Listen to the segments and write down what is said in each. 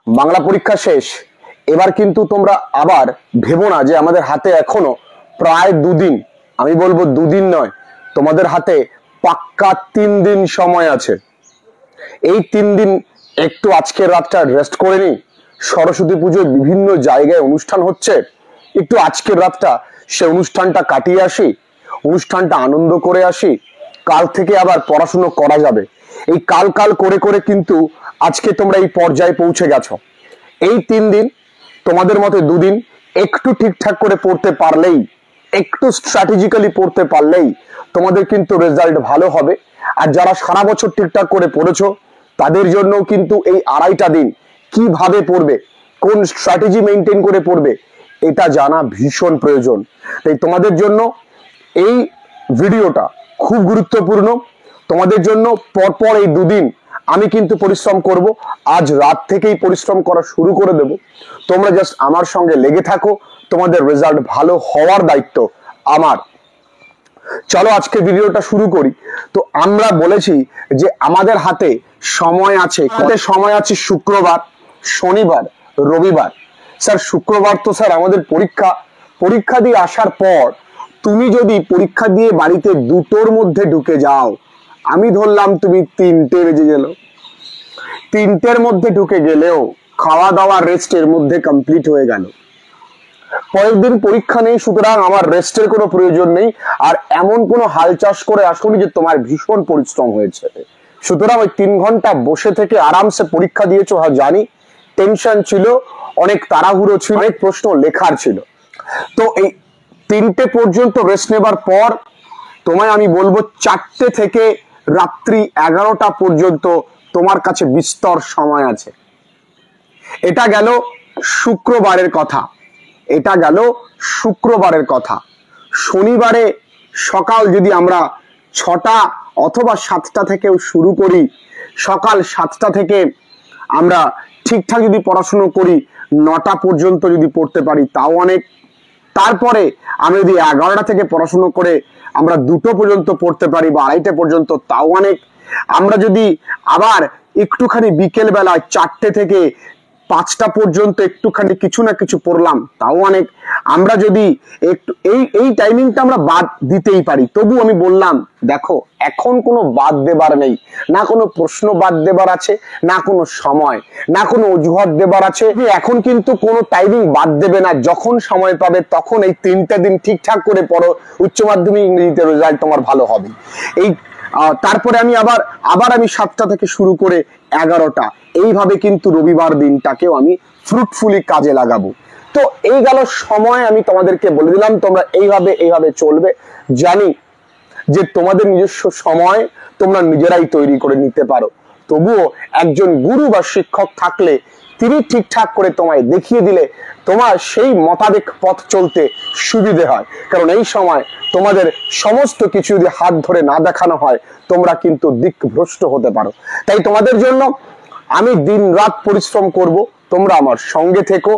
বাংলা পরীক্ষা শেষ। এবার কিন্তু তোমরা আবার ভেবো না যে আমাদের হাতে এখনো প্রায় দুদিন, আমি বলবো দুদিন নয়, তোমাদের হাতে পাক্কা 3 দিন সময় আছে। এই 3 দিন একটু আজকের রাতটা রেস্ট করে নি। সরস্বতী পুজোয় বিভিন্ন জায়গায় অনুষ্ঠান হচ্ছে, একটু আজকের রাতটা সে অনুষ্ঠানটা কাটিয়ে আসি, অনুষ্ঠানটা আনন্দ করে আসি। কাল থেকে আবার পড়াশুনো করা যাবে। এই কাল কাল করে করে কিন্তু আজকে তোমরা এই পর্যায়ে পৌঁছে গেছো। এই 3 দিন তোমাদের মতে দুদিন একটু ঠিকঠাক করে পড়তে পারলেই, একটু স্ট্র্যাটেজিক্যালি পড়তে পারলেই তোমাদের কিন্তু রেজাল্ট ভালো হবে। আর যারা সারা বছর ঠিকঠাক করে পড়েছো তাদের জন্য কিন্তু এই 2.5টা দিন কিভাবে পড়বে, কোন স্ট্র্যাটেজি মেনটেন করে পড়বে, এটা জানা ভীষণ প্রয়োজন। তাই তোমাদের জন্য এই ভিডিওটা খুব গুরুত্বপূর্ণ। তোমাদের জন্য পরপর এই দুদিন আমি কিন্তু পরিশ্রম করব। আজ রাত থেকেই পরিশ্রম করা শুরু করে দেব। তোমরা জাস্ট আমার সঙ্গে লেগে থাকো, তোমাদের রেজাল্ট ভালো হওয়ার দায়িত্ব আমার। চলো আজকে ভিডিওটা শুরু করি। তো আমরা বলেছি যে আমাদের হাতে সময় আছে, সময় আছে শুক্রবার, শনিবার, রবিবার। স্যার শুক্রবার তো স্যার আমাদের পরীক্ষা দিয়ে আসার পর তুমি যদি পরীক্ষা দিয়ে বাড়িতে 2টোর মধ্যে ঢুকে যাও, আমি ধরলাম তুমি 3টে বেজে গেল, 3টের মধ্যে ঢুকে গেলেও খাওয়া দাওয়া রেস্টের মধ্যে কমপ্লিট হয়ে গেল। পরের দিন পরীক্ষা নেই, সুতরাং আমার রেস্টের কোনো প্রয়োজন নেই। আর এমন কোনো হাল চাষ করে আসুনি যে তোমার ভীষণ পরিশ্রম হয়েছে। সুতরাং ওই 3 ঘন্টা বসে থেকে আরামসে পরীক্ষা দিয়েছো। হ্যাঁ জানি টেনশন ছিল, অনেক তাড়াহুড়ো ছিল, অনেক প্রশ্ন লেখার ছিল। তো এই 3টে পর্যন্ত রেস্ট নেবার পর তোমায় আমি বলবো 4টে থেকে রাত্রি 11টা পর্যন্ত তোমার কাছে বিস্তর সময় আছে। এটা গেল শুক্রবারের কথা, এটা গেল শুক্রবারের কথা। শনিবারে সকাল যদি আমরা 6টা অথবা 7টা থেকেও শুরু করি, সকাল 7টা থেকে আমরা ঠিকঠাক যদি পড়াশুনো করি 9টা পর্যন্ত যদি পড়তে পারি তাও অনেক। তারপরে আমরা যদি 11টা থেকে পড়াশুনো করে আমরা 2টো পর্যন্ত পড়তে পারি বা 2:30 পর্যন্ত তাও অনেক। আমরা যদি আবার একটুখানি বিকেল বেলায় 4টে থেকে 5টা পর্যন্ত একটুখানি কিছু না কিছু পড়লাম তাও অনেক। আমরা যদি একটু এই টাইমিংটা আমরা বাদ দিতেই পারি, তবু আমি বললাম দেখো এখন কোনো বাদ দেবার নেই, না কোনো প্রশ্ন বাদ দেবার আছে, না কোনো সময়, না কোনো অজুহাত দেবার আছে। এখন কিন্তু কোনো টাইমিং বাদ দেবে না, যখন সময় পাবে তখন এই 3টে দিন ঠিকঠাক করে পড়ো, উচ্চ মাধ্যমিক ইংরেজিতে রেজাল্ট তোমার ভালো হবে। এই তারপরে আমি আবার আমি 7টা থেকে শুরু করে 11টা, এইভাবে কিন্তু রবিবার দিনটাকেও আমি ফ্রুটফুলি কাজে লাগাবো। তো এই গেল সময়, আমি তোমাদেরকে বলে দিলাম তোমরা এইভাবে চলবে। জানি যে তোমাদের নিজস্ব সময় তোমরা নিজেরাই তৈরি করে নিতে পারো, তবুও একজন গুরু বা শিক্ষক থাকলে তিনি ঠিকঠাক করে তোমায় দেখিয়ে দিলে তোমার সেই মোতাবেক পথ চলতে সুবিধে হয়। কারণ এই সময় তোমাদের সমস্ত কিছু যদি হাত ধরে না দেখানো হয় তোমরা কিন্তু দিকভ্রষ্ট হতে পারো। তাই তোমাদের জন্য আমি দিন রাত পরিশ্রম করব, তোমরা আমার সঙ্গে থেকো।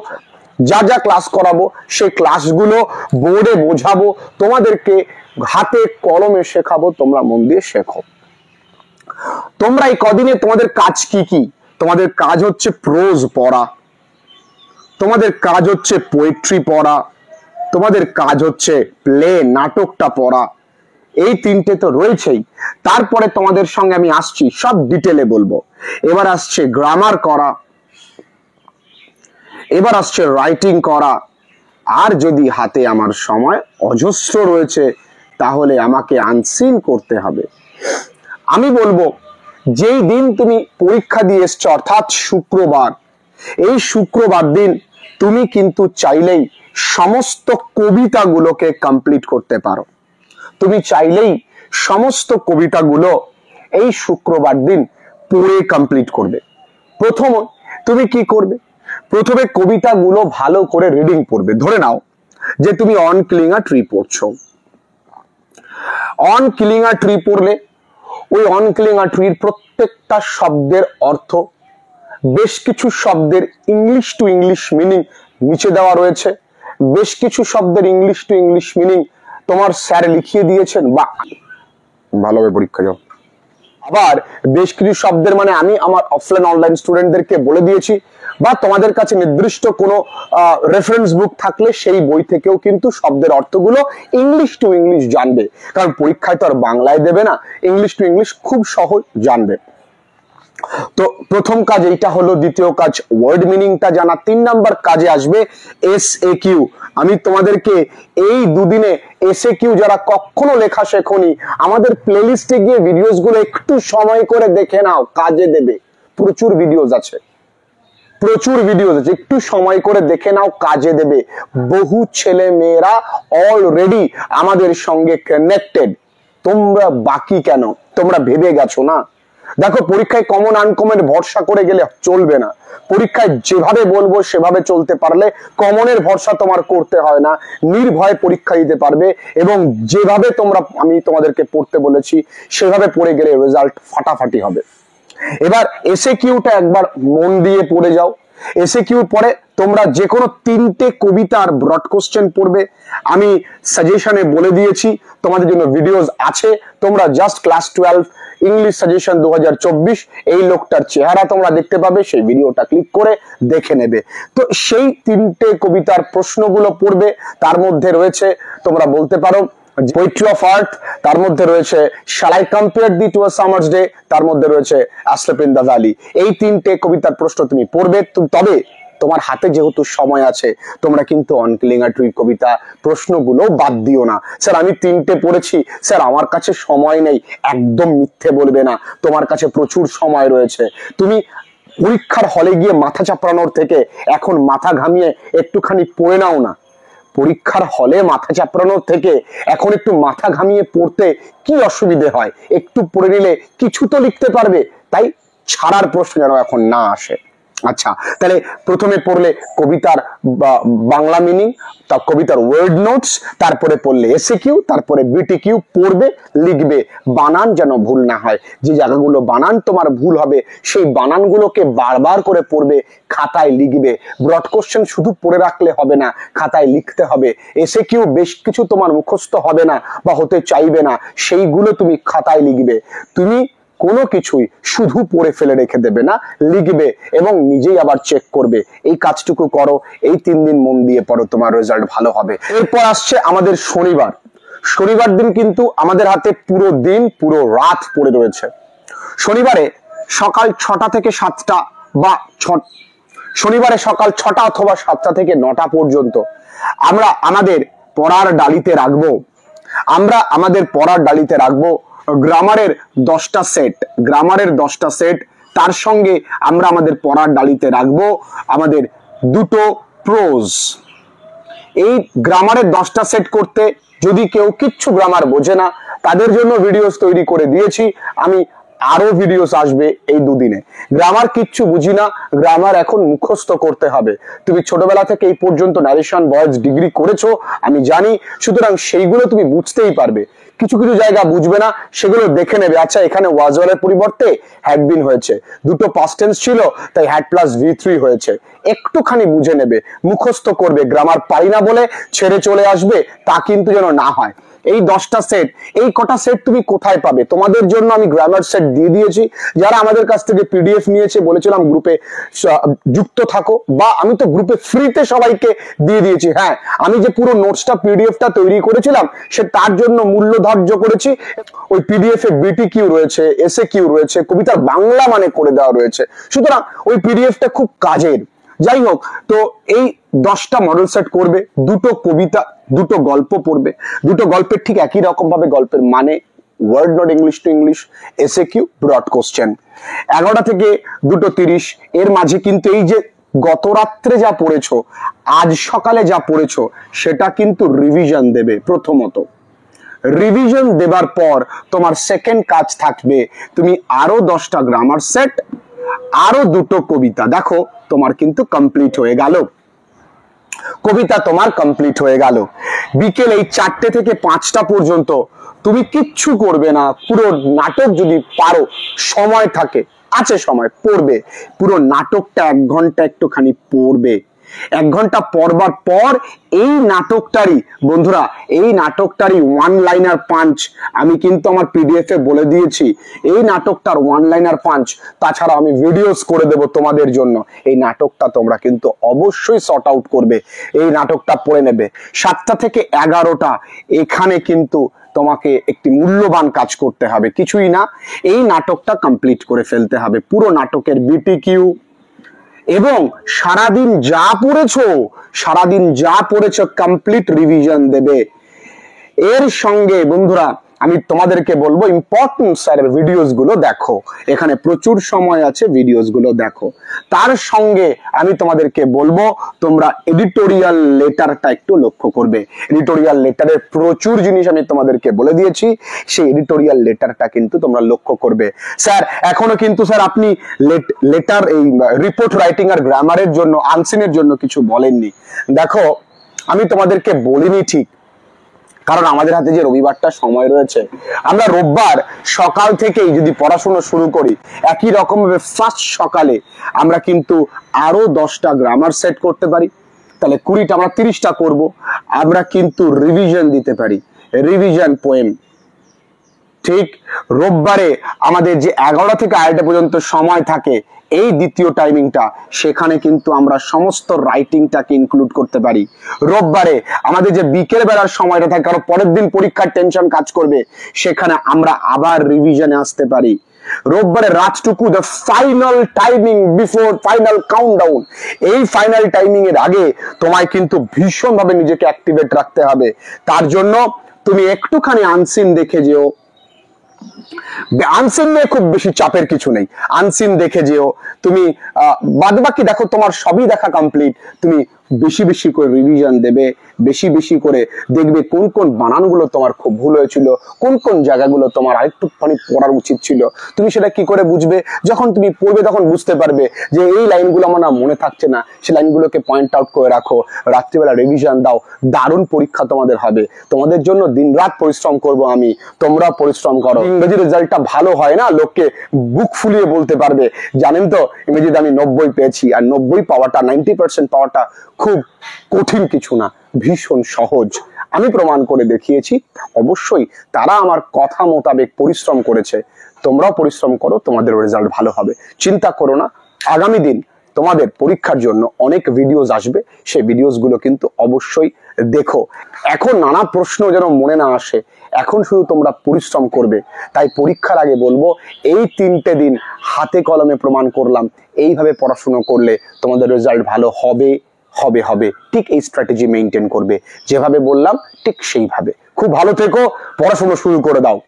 যা যা ক্লাস করাবো সেই ক্লাসগুলো বোর্ডে বোঝাবো, তোমাদেরকে হাতে কলমে শেখাবো, তোমরা মন দিয়ে শেখো। তোমরা এই কদিনে তোমাদের কাজ কি কি? তোমাদের কাজ হচ্ছে প্রোজ পড়া, তোমাদের কাজ হচ্ছে পোয়েট্রি পড়া, তোমাদের কাজ হচ্ছে প্লে নাটকটা পড়া। এই 3টে তো রয়েছেই। তারপরে তোমাদের সঙ্গে আমি আসছি, সব ডিটেলে বলবো। এবার আসছে গ্রামার করা, এবার আসছে রাইটিং করা। আর যদি হাতে আমার সময় অজস্র রয়েছে তাহলে আমাকে আনসিন করতে হবে। আমি বলবো যেই দিন তুমি পরীক্ষা দিয়ে এসছো অর্থাৎ শুক্রবার, এই শুক্রবার দিন তুমি কিন্তু চাইলেই সমস্ত কবিতাগুলোকে কমপ্লিট করতে পারো। তুমি চাইলেই সমস্ত কবিতাগুলো এই শুক্রবার দিন পড়ে কমপ্লিট করবে। প্রথম তুমি কি করবে? প্রথমে কবিতাগুলো ভালো করে রিডিং পড়বে। ধরে নাও যে তুমি অন কিলিং আ ট্রি পড়ছো। অন কিলিং আ ট্রি পড়লে ওই অন কিলিং আ ট্রির প্রত্যেকটা শব্দের অর্থ, বেশ কিছু শব্দের ইংলিশ টু ইংলিশ মিনিং নিচে দেওয়া রয়েছে, বেশ কিছু শব্দের ইংলিশ টু ইংলিশ মিনিং তোমার স্যার লিখিয়ে দিয়েছেন। বা ভালোভাবে পরীক্ষা যাও, আবার বেশ কিছু শব্দের মানে আমি আমার অফলাইন অনলাইন স্টুডেন্টদেরকে বলে দিয়েছি, বা তোমাদের কাছে নির্দিষ্ট কোনো রেফারেন্স বুক থাকলে সেই বই থেকেও কিন্তু শব্দের অর্থগুলো ইংলিশ টু ইংলিশ জানবে, কারণ পরীক্ষায় তো আর বাংলায় দেবে না, ইংলিশ টু ইংলিশ খুব সহজ জানবে। তো প্রথম কাজ এইটা হলো, দ্বিতীয় কাজ ওয়ার্ড মিনিংটা জানা, 3 নাম্বার কাজে আসবে SAQ। আমি তোমাদেরকে এই দুদিনে SAQ যারা কখনো লেখা শেখনি, আমাদের প্লেলিস্টে গিয়ে ভিডিওস গুলো একটু সময় করে দেখে নাও, কাজে দেবে। প্রচুর ভিডিওস আছে, একটু সময় করে দেখে নাও, কাজে দেবে। বহু ছেলে মেয়েরা অলরেডি আমাদের সঙ্গে কানেক্টেড, তোমরা বাকি কেন? তোমরা ভেবে গেছো না? দেখো, পরীক্ষায় কমন আনকমন ভরসা করে গেলে চলবে না। পরীক্ষায় যেভাবে বলবো সেভাবে চলতে পারলে কমনের ভরসা তোমার করতে হয় না, নির্ভয়ে পরীক্ষা দিতে পারবে, এবং যেভাবে আমি তোমাদেরকে পড়তে বলেছি সেভাবে পড়ে গেলে রেজাল্ট ফাটাফাটি হবে। এবার SAQটা একবার মন দিয়ে পড়ে যাও। SAQ পরে তোমরা যে কোনো 3টে কবিতার ব্রড কোশ্চেন পড়বে। আমি সাজেশনে বলে দিয়েছি, তোমাদের জন্য ভিডিওস আছে, তোমরা জাস্ট ক্লাস 12 ইংলিশ সাজেশন 2024 এই লোকটার চেহারা তোমরা দেখতে পাবে, সেই ভিডিওটা ক্লিক করে দেখে নেবে। তো সেই 3টে কবিতার প্রশ্নগুলো পড়বে। তার মধ্যে রয়েছে, তোমরা বলতে পারো পোয়েট্রি অফ আর্ট, তার মধ্যে রয়েছে shall I compare thee to a summer's day, তার মধ্যে রয়েছে আসলেপ ইন দ্য ভ্যালি। এই 3টে কবিতার প্রশ্ন তুমি পড়বে। তবে তোমার হাতে যেহেতু সময় আছে, তোমরা কিন্তু অনক্লিঙ্গাটরি কবিতা প্রশ্নগুলো বাদ দিও না। স্যার আমি 3টে পড়েছি, স্যার আমার কাছে সময় নেই, একদম মিথ্যে বলবে না, তোমার কাছে প্রচুর সময় রয়েছে। তুমি পরীক্ষার হলে গিয়ে মাথা চাপড়ানোর থেকে এখন মাথা ঘামিয়ে একটুখানি পড়ে নাও না। পরীক্ষার হলে মাথা চাপড়ানোর থেকে এখন একটু মাথা ঘামিয়ে পড়তে কি অসুবিধে হয়? একটু পড়ে নিলে কিছু তো লিখতে পারবে, তাই ছাড়ার প্রশ্ন যেন এখন না আসে। আচ্ছা, তাহলে প্রথমে পড়লে কবিতার বাংলা মিনিং, তা কবিতার ওয়ার্ড নোটস, তারপরে পড়লে SAQ, তারপরে BTQ পড়বে, লিখবে। বানান যেন ভুল না হয়, যে জায়গাগুলো বানান তোমার ভুল হবে সেই বানানগুলোকে বারবার করে পড়বে, খাতায় লিখবে। ব্রড কোশ্চেন শুধু পড়ে রাখলে হবে না, খাতায় লিখতে হবে। SAQ বেশ কিছু তোমার মুখস্থ হবে না বা হতে চাইবে না, সেইগুলো তুমি খাতায় লিখবে। তুমি কোনো কিছুই শুধু পড়ে ফেলে রেখে দেবে না, লিখবে এবং নিজেই আবার চেক করবে। এই কাজটুকু করো, এই 3 দিন মন দিয়ে পড়ো, তোমার রেজাল্ট ভালো হবে। এরপর আসছে আমাদের শনিবার। শনিবার দিন কিন্তু আমাদের হাতে পুরো দিন পুরো রাত পড়ে রয়েছে। শনিবারে সকাল 6টা থেকে 7টা বা শনিবারে সকাল 6টা অথবা 7টা থেকে 9টা পর্যন্ত আমরা আমাদের পড়ার ডালিতে রাখবো গ্রামারের 10টা সেট। তার সঙ্গে আমরা আমাদের পড়ার ডালিতে রাখবো আমাদের 2টো প্রোজ। এই গ্রামারের 10টা সেট করতে যদি কেউ কিচ্ছু গ্রামার বোঝে না, তাদের জন্য ভিডিওস তৈরি করে দিয়েছি আমি, আরো ভিডিওস আসবে এই দুদিনে। গ্রামার কিচ্ছু বুঝি না, গ্রামার এখন মুখস্থ করতে হবে। তুমি ছোটবেলা থেকে এই পর্যন্ত ন্যারেশন ভয়েস ডিগ্রি করেছো আমি জানি, সুতরাং সেইগুলো তুমি বুঝতেই পারবে। কিছু কিছু জায়গা বুঝবে না, সেগুলো দেখে নেবে। আচ্ছা, এখানে ওয়াজ ওয়ারের পরিবর্তে হ্যাড বিন হয়েছে, 2টো পাস্ট টেন্স ছিল তাই হ্যাড প্লাস V3 হয়েছে, একটুখানি বুঝে নেবে, মুখস্থ করবে। গ্রামার পারি না বলে ছেড়ে চলে আসবে তা কিন্তু যেন না হয়। এই 10টা সেট, এই কটা সেট তুমি কোথায় পাবে? তোমাদের জন্য আমি গ্রামার সেট দিয়ে দিয়েছি। যারা আমাদের কাছ থেকে PDF নিয়েছে, বলেছিলাম গ্রুপে যুক্ত থাকো, বা আমি তো গ্রুপে ফ্রিতে সবাইকে দিয়ে দিয়েছি। হ্যাঁ, আমি যে পুরো নোটসটা PDF-টা তৈরি করেছিলাম সে তার জন্য মূল্য ধার্য করেছি। ওই PDF-এ BTQ রয়েছে, SAQ রয়েছে, কবিতার বাংলা মানে করে দেওয়া রয়েছে, সুতরাং ওই PDF-টা খুব কাজের। যাই হোক, তো এই 10টা মডেল সেট করবে, 2টো কবিতা, 2টো গল্প পড়বে। 2টো গল্পের ঠিক একই রকম ভাবে গল্পের মানে, word not English to English, SAQ, broad question. 11টা থেকে 2:30 এর মাঝে কিন্তু এই যে গত রাত্রে যা পড়েছো, আজ সকালে যা পড়েছো, সেটা কিন্তু রিভিশন দেবে। প্রথমত রিভিশন দেবার পর তোমার সেকেন্ড কাজ থাকবে, তুমি আরো 10টা গ্রামার সেট, আরো 2টো কবিতা। দেখো, তোমার কিন্তু কমপ্লিট হয়ে গেল, কবিতা তোমার কমপ্লিট হয়ে গেল। বিকেল এই 4টে থেকে 5টা পর্যন্ত তুমি কিচ্ছু করবে না, পুরো নাটক যদি পারো, সময় থাকে, আছে সময়, পড়বে পুরো নাটকটা 1 ঘন্টা একটুখানি পড়বে। 1 ঘন্টা পড়বার পর এই নাটকটারই বন্ধুরা, এই নাটকটারই ওয়ান লাইনার পাঞ্চ আমি কিন্তু আমার পিডিএফ এ বলে দিয়েছি। এই নাটকটার ওয়ান লাইনার পাঞ্চ, তাছাড়া আমি ভিডিওস করে দেব তোমাদের জন্য। এই নাটকটা তোমরা কিন্তু অবশ্যই সর্ট আউট করবে, এই নাটকটা পড়ে নেবে। 7টা থেকে 11টা এখানে কিন্তু তোমাকে একটি মূল্যবান কাজ করতে হবে, কিছুই না, এই নাটকটা কমপ্লিট করে ফেলতে হবে, পুরো নাটকের বিটিকিউ এবং সারাদিন যা পড়েছো কমপ্লিট রিভিশন দেবে। এর সঙ্গে বন্ধুরা আমি তোমাদেরকে বলবো ইম্পর্টেন্ট স্যারের ভিডিওস গুলো দেখো, এখানে প্রচুর সময় আছে, ভিডিওস গুলো দেখো। তার সঙ্গে আমি তোমাদেরকে বলবো তোমরা এডিটোরিয়াল লেটারটা একটু লক্ষ্য করবে। এডিটোরিয়াল লেটারের প্রচুর জিনিস আমি তোমাদেরকে বলে দিয়েছি, সেই এডিটোরিয়াল লেটারটা কিন্তু তোমরা লক্ষ্য করবে। স্যার এখনো কিন্তু স্যার আপনি লেটার এই রিপোর্ট রাইটিং আর গ্রামারের জন্য আনসিনের জন্য কিছু বলেননি। দেখো আমি তোমাদেরকে বলিনি ঠিক, কারণ আমাদের হাতে যে রবিবারটা সময় রয়েছে, আমরা রোববার সকাল থেকেই যদি পড়াশোনা শুরু করি একই রকম ভাবে ফার্স্ট সকালে আমরা কিন্তু আরো 10টা গ্রামার সেট করতে পারি, তাহলে 20টা, আমরা 30টা করব। আমরা কিন্তু রিভিশন দিতে পারি, রিভিশন পোয়েম। ঠিক রোববারে আমাদের যে 11টা থেকে 2:30 পর্যন্ত সময় থাকে, এই দ্বিতীয় টাইমিংটা, সেখানে কিন্তু আমরা সমস্ত রাইটিংটাকে ইনক্লুড করতে পারি। রোববারে আমাদের যে বিকেল বেলার সময়টা থাকে, কারণ পরের দিন পরীক্ষার টেনশন কাজ করবে, সেখানে আমরা আবার রিভিশনে আসতে পারি। রোববারে রাতটুকু, the final timing before final countdown, এই ফাইনাল টাইমিং এর আগে তোমায় কিন্তু ভীষণভাবে নিজেকে অ্যাক্টিভেট রাখতে হবে। তার জন্য তুমি একটুখানি আনসিন দেখে যেও, আনসিন নিয়ে খুব বেশি চাপের কিছু নেই, আনসিন দেখে যেও তুমি, বাদ বাকি দেখো তোমার সবই দেখা কমপ্লিট। তুমি বেশি বেশি করে রিভিশন দেবে, বেশি বেশি করে দেখবে কোন কোন বানানগুলো তোমার খুব ভুল হয়েছিল, কোন কোন জায়গাগুলো তোমার আরেকটুখানি পড়ার উচিত ছিল। তুমি সেটা কি করে বুঝবে? যখন তুমি পড়বে তখন বুঝতে পারবে যে এই লাইনগুলো আমার না মনে থাকছে না, সে লাইনগুলোকে পয়েন্ট আউট করে রাখো, রাত্রিবেলা রিভিশন দাও, দারুণ পরীক্ষা তোমাদের হবে। তোমাদের জন্য দিনরাত পরিশ্রম করব আমি, তোমরা পরিশ্রম করো। ইংরেজি রেজাল্টটা ভালো হয় না, লোককে বুক ফুলিয়ে বলতে পারবে জানেন তো ইংরেজিতে আমি 90 পেয়েছি। আর 90 পাওয়াটা, 90% পাওয়াটা খুব কঠিন কিছু না, ভীষণ সহজ। আমি প্রমাণ করে দেখিয়েছি, অবশ্যই তারা আমার কথা মোতাবেক পরিশ্রম করেছে। তোমরাও পরিশ্রম করো, তোমাদের রেজাল্ট ভালো হবে, চিন্তা করো না। আগামী দিন তোমাদের পরীক্ষার জন্য অনেক ভিডিওস আসবে, সেই ভিডিওস গুলো কিন্তু অবশ্যই দেখো। এখন নানা প্রশ্ন যেন মনে না আসে, এখন শুধু তোমরা পরিশ্রম করবে। তাই পরীক্ষার আগে বলবো, এই 3টে দিন হাতে কলমে প্রমাণ করলাম, এইভাবে পড়াশোনা করলে তোমাদের রেজাল্ট ভালো হবে হবে হবে। ঠিক এই স্ট্র্যাটেজি মেইনটেইন করবে, যেভাবে বললাম ঠিক সেইভাবে। খুব ভালো থেকো, পড়াশোনা শুরু করে দাও।